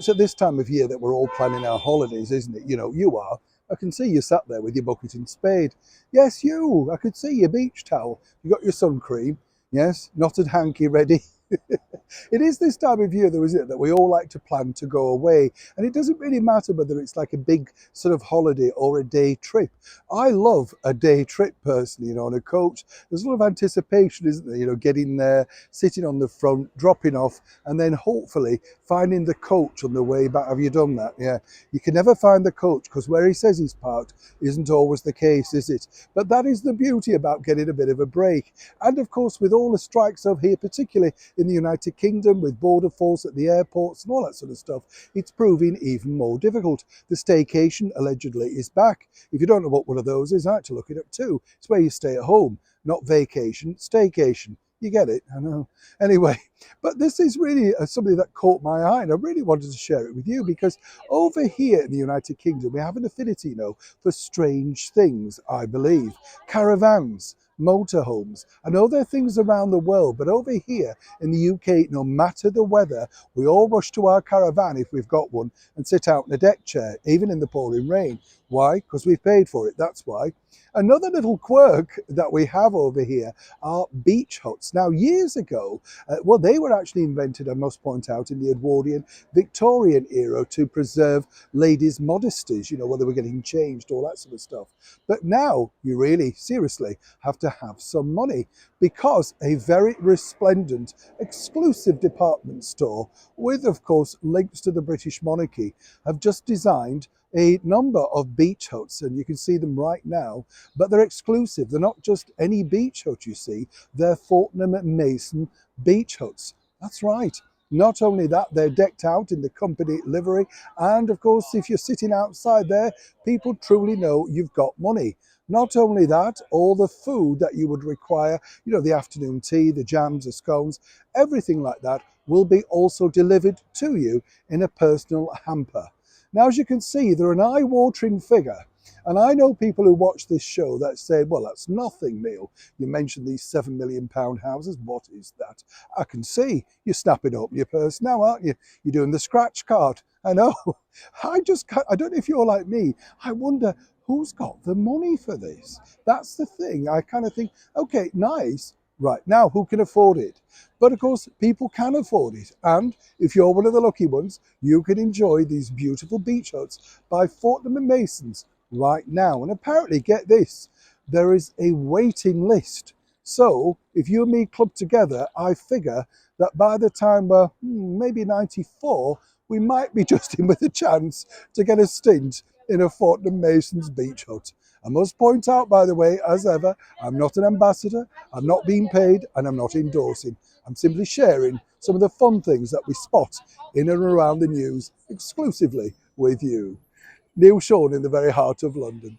It's at this time of year that we're all planning our holidays, isn't it? You know, you are. I can see you sat there with your bucket and spade. Yes, you. I could see your beach towel. You got your sun cream. Yes, knotted hanky ready. It is this time of year, though, isn't it, that we all like to plan to go away. And it doesn't really matter whether it's like a big sort of holiday or a day trip. I love a day trip personally, you know, on a coach. There's a lot of anticipation, isn't there? You know, getting there, sitting on the front, dropping off, and then hopefully finding the coach on the way back. Have you done that? Yeah. You can never find the coach because where he says he's parked isn't always the case, is it? But that is the beauty about getting a bit of a break. And of course, with all the strikes over here, particularly in the United Kingdom, with border force at the airports and all that sort of stuff, it's proving even more difficult. The staycation allegedly is back. If you don't know what one of those is, I had to look it up too. It's where you stay at home, not vacation, staycation. You get it, I know. Anyway, but this is really something that caught my eye, and I really wanted to share it with you because over here in the United Kingdom, we have an affinity, you know, for strange things, I believe. Caravans, motorhomes. I know there are things around the world, but over here in the UK, no matter the weather, we all rush to our caravan if we've got one and sit out in a deck chair, even in the pouring rain. Why? Because we've paid for it, that's why. Another little quirk that we have over here are beach huts. Now, years ago, well, they were actually invented, I must point out, in the Edwardian Victorian era to preserve ladies' modesties, you know, whether they were getting changed, all that sort of stuff. But now you really, seriously, have to have some money because a very resplendent, exclusive department store with, of course, links to the British monarchy have just designed a number of beach huts, and you can see them right now, but they're exclusive. They're not just any beach hut, you see, they're Fortnum and Mason beach huts. That's right. Not only that, they're decked out in the company livery, and of course, if you're sitting outside there, people truly know you've got money. Not only that, all the food that you would require, you know, the afternoon tea, the jams, the scones, everything like that will be also delivered to you in a personal hamper. Now, as you can see, they're an eye-watering figure. And I know people who watch this show that say, well, that's nothing, Neil. You mentioned these £7 million houses. What is that? I can see you're snapping up your purse now, aren't you? You're doing the scratch card. I know. I don't know if you're like me. I wonder who's got the money for this. That's the thing. I kind of think, okay, nice. Right, now who can afford it? But of course, people can afford it. And if you're one of the lucky ones, you can enjoy these beautiful beach huts by Fortnum and Masons right now. And apparently, get this, there is a waiting list. So if you and me club together, I figure that by the time we're maybe 94, we might be just in with a chance to get a stint in a Fortnum Masons beach hut. I must point out, by the way, as ever, I'm not an ambassador, I'm not being paid, and I'm not endorsing. I'm simply sharing some of the fun things that we spot in and around the news exclusively with you. Neil Sean in the very heart of London.